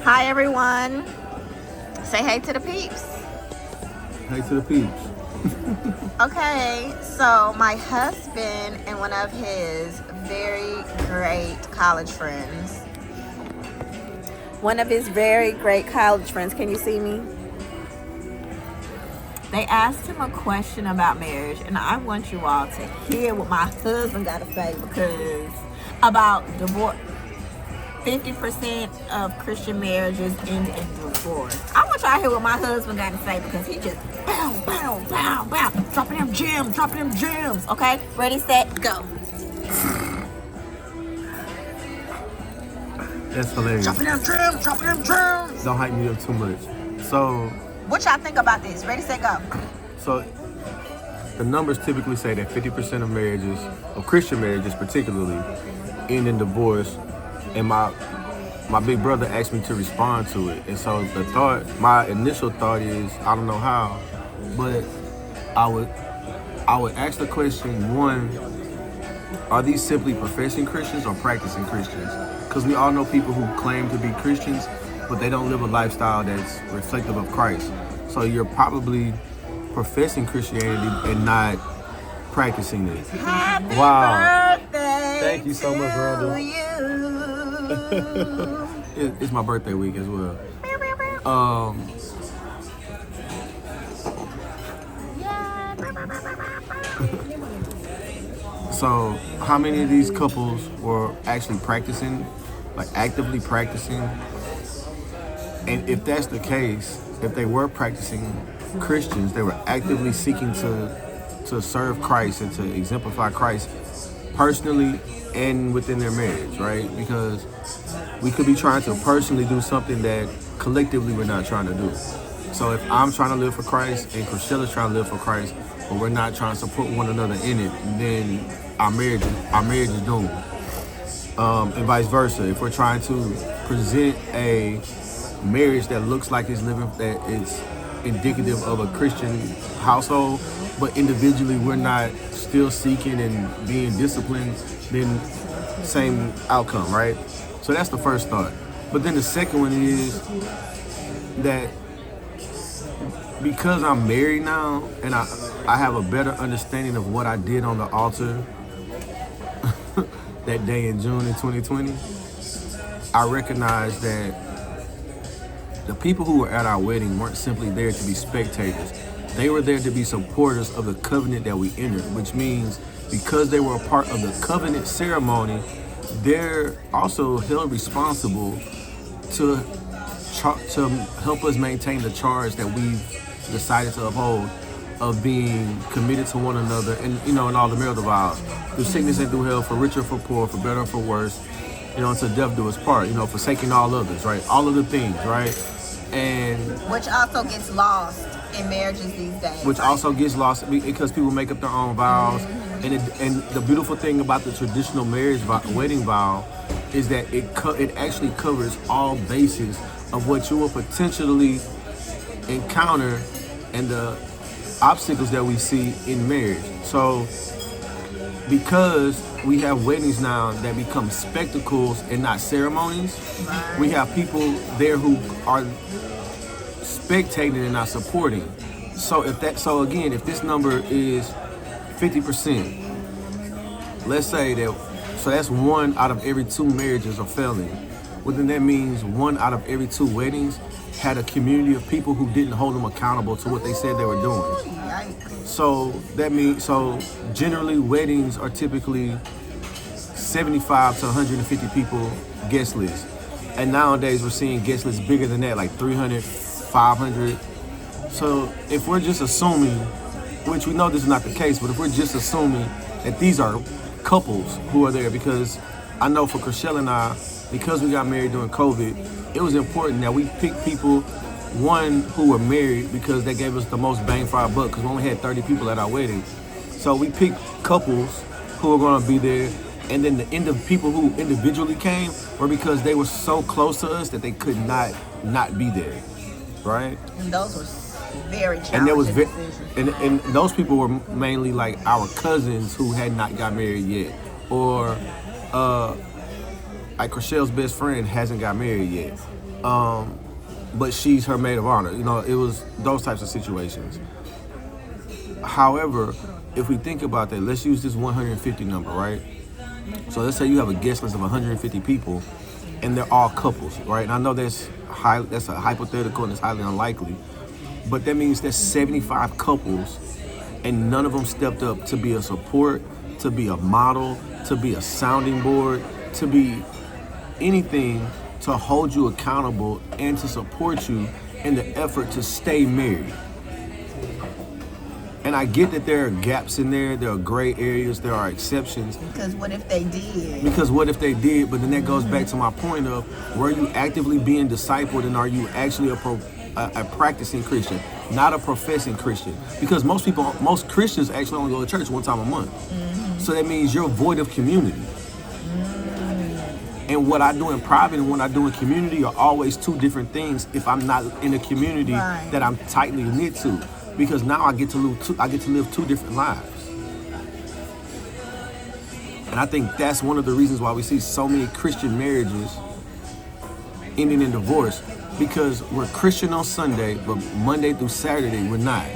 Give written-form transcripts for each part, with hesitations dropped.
Hi everyone. Say hey to the peeps. Hey to the peeps. Okay, so my husband and one of his very great college friends. Can you see me? They asked him a question about marriage, and I want you all to hear what my husband got to say, because about divorce, 50% of Christian marriages end in divorce. I want y'all to hear what my husband got to say, because he just bow, bow, bow, bow, dropping them gems. Okay, ready, set, go. That's hilarious. Dropping them gems. Don't hype me up too much. So, What y'all think about this? Ready, set, go. so the numbers typically say that 50% of marriages, of Christian marriages particularly, end in divorce. And my big brother asked me to respond to it. And so my initial thought is, I don't know how, but I would ask the question, one, are these simply professing Christians or practicing Christians? Because we all know people who claim to be Christians, but they don't live a lifestyle that's reflective of Christ. So you're probably professing Christianity and not practicing it. Happy birthday. Thank you so much, Rhonda. to you. It's my birthday week as well. So how many of these couples were actually practicing, like actively practicing? And if that's the case, if they were practicing Christians, they were actively seeking to serve Christ and to exemplify Christ personally and within their marriage, right? Because we could be trying to personally do something that collectively we're not trying to do. So if I'm trying to live for Christ and Chrisella's trying to live for Christ, but we're not trying to support one another in it, then our marriage is doomed. And vice versa. If we're trying to present a marriage that looks like it's living, that it's indicative of a Christian household, but individually we're not still seeking and being disciplined, then same outcome, right? So that's the first thought. But then the second one is that because I'm married now and I have a better understanding of what I did on the altar that day in June in 2020, I recognize that the people who were at our wedding weren't simply there to be spectators. They were there to be supporters of the covenant that we entered, which means because they were a part of the covenant ceremony, they're also held responsible to help us maintain the charge that we've decided to uphold of being committed to one another, and in all the marital vows, through sickness and through health, for richer, for poor, for better, for worse, until death do us part, forsaking all others, right? All of the things, right? And which also gets lost in marriages these days. Which also gets lost because people make up their own vows. Mm-hmm. And the beautiful thing about the traditional wedding vow is that it actually covers all bases of what you will potentially encounter and the obstacles that we see in marriage. So because we have weddings now that become spectacles and not ceremonies, right, we have people there who are spectating and not supporting. So if this number is 50%, let's say that, so that's 1 out of every 2 marriages are failing. Well, then that means 1 out of every 2 weddings had a community of people who didn't hold them accountable to what they said they were doing. So generally weddings are typically 75 to 150 people guest list. And nowadays we're seeing guest lists bigger than that, like 300, 500. So if we're just assuming, which we know this is not the case, but if we're just assuming that these are couples who are there, because I know for Chriselle and I, because we got married during COVID, it was important that we pick people, one, who were married because they gave us the most bang for our buck, because we only had 30 people at our wedding. So we picked couples who were going to be there, and then the people who individually came were because they were so close to us that they could not be there, right? And those were very challenging and there was decisions. And those people were mainly like our cousins who had not got married yet, or like Chriselle's best friend hasn't got married yet, but she's her maid of honor. You know, it was those types of situations. However, if we think about that, let's use this 150 number, right? So let's say you have a guest list of 150 people, and they're all couples, right? And I know that's a hypothetical and it's highly unlikely, but that means there's 75 couples, and none of them stepped up to be a support, to be a model, to be a sounding board, to be anything to hold you accountable and to support you in the effort to stay married. And I get that there are gaps in there are gray areas, there are exceptions. Because what if they did? But then that goes back to my point of, were you actively being discipled, and are you actually a practicing Christian, not a professing Christian? Because most Christians actually only go to church one time a month. So that means you're void of community. And what I do in private and what I do in community are always two different things if I'm not in a community that I'm tightly knit to. Because now I get to live two different lives. And I think that's one of the reasons why we see so many Christian marriages ending in divorce, because we're Christian on Sunday, but Monday through Saturday we're not.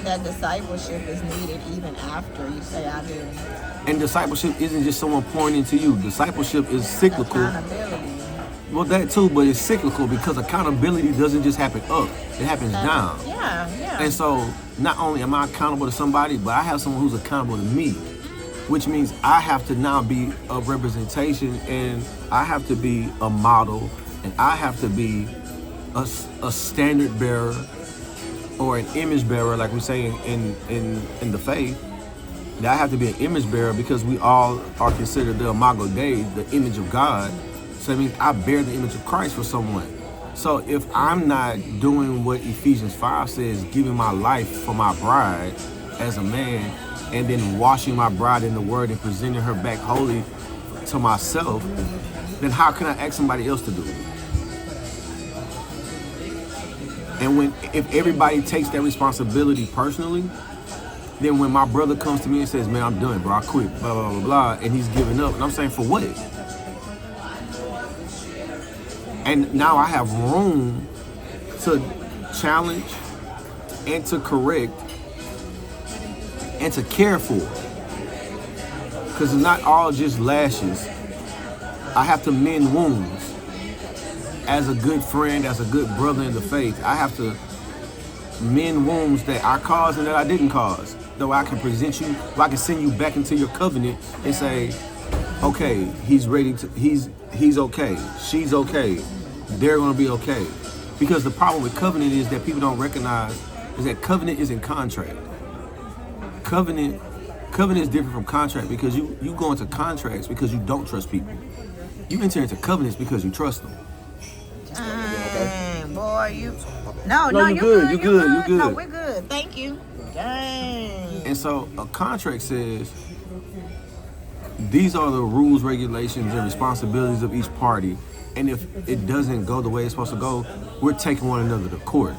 That discipleship is needed even after you say I do. And discipleship isn't just someone pouring into you. Discipleship is cyclical. Accountability. Well, that too, but it's cyclical, because accountability doesn't just happen up, it happens down. Yeah. And so not only am I accountable to somebody, but I have someone who's accountable to me, which means I have to now be a representation, and I have to be a model, and I have to be a standard bearer or an image bearer, like we say in the faith. That I have to be an image bearer, because we all are considered the imago Dei, the image of God. So that means I bear the image of Christ for someone. So if I'm not doing what Ephesians 5 says, giving my life for my bride as a man, and then washing my bride in the word and presenting her back holy to myself, then how can I ask somebody else to do it? And if everybody takes that responsibility personally, then when my brother comes to me and says, man, I'm done, bro, I quit, blah, blah, blah, blah, and he's giving up, and I'm saying, for what? And now I have room to challenge and to correct and to care for. Because it's not all just lashes. I have to mend wounds. As a good friend, as a good brother in the faith, I have to mend wounds that I caused and that I didn't cause. Though I can present you, I can send you back into your covenant and say, okay, he's ready to, he's okay, she's okay, they're gonna be okay. Because the problem with covenant is that people don't recognize is that covenant isn't contract. Covenant is different from contract, because you go into contracts because you don't trust people. You enter into covenants because you trust them. Dang, boy, you. No, you're good. You're good. No, we're good. Thank you. Dang. And so a contract says these are the rules, regulations, and responsibilities of each party. And if it doesn't go the way it's supposed to go, we're taking one another to court.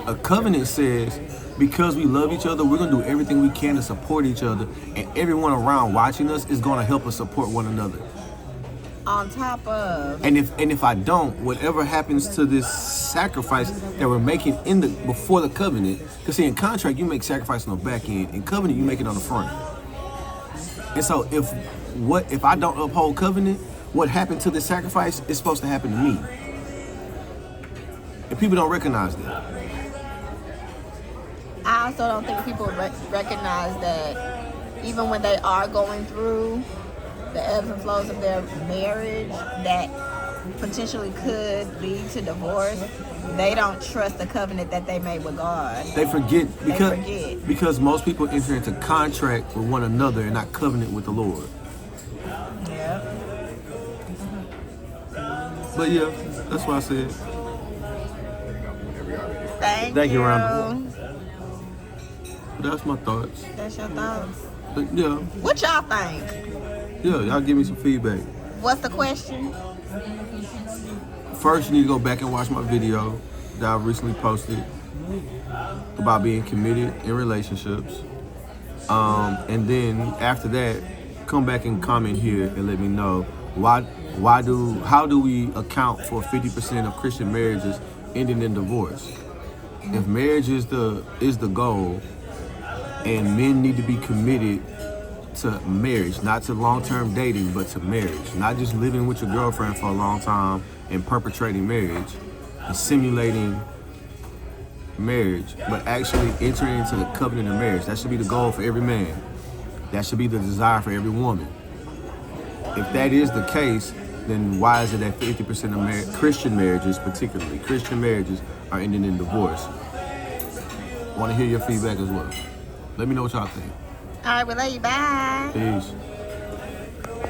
A covenant says, because we love each other, we're going to do everything we can to support each other, and everyone around watching us is going to help us support one another. On top of. And if I don't, whatever happens to this sacrifice that we're making before the covenant, because see, in contract you make sacrifice on the back end, in covenant you make it on the front. And so if I don't uphold covenant, what happened to the sacrifice is supposed to happen to me. And people don't recognize that. I also don't think people recognize that even when they are going through the ebbs and flows of their marriage that potentially could lead to divorce, they don't trust the covenant that they made with God. They forget because most people enter into contract with one another and not covenant with the Lord. Yeah. But yeah, that's what I said. Thank you. Rhonda. That's my thoughts. That's your thoughts. But yeah. What y'all think? Yeah, y'all give me some feedback. What's the question? First, you need to go back and watch my video that I recently posted about being committed in relationships. And then after that, come back and comment here and let me know how do we account for 50% of Christian marriages ending in divorce? If marriage is the goal, and men need to be committed to marriage, not to long-term dating, but to marriage, not just living with your girlfriend for a long time and perpetrating marriage and simulating marriage, but actually entering into the covenant of marriage. That should be the goal for every man. That should be the desire for every woman. If that is the case, then why is it that 50% of Christian marriages, particularly Christian marriages, are ending in divorce? I want to hear your feedback as well. Let me know what y'all think. All right, we love you. Bye. Peace.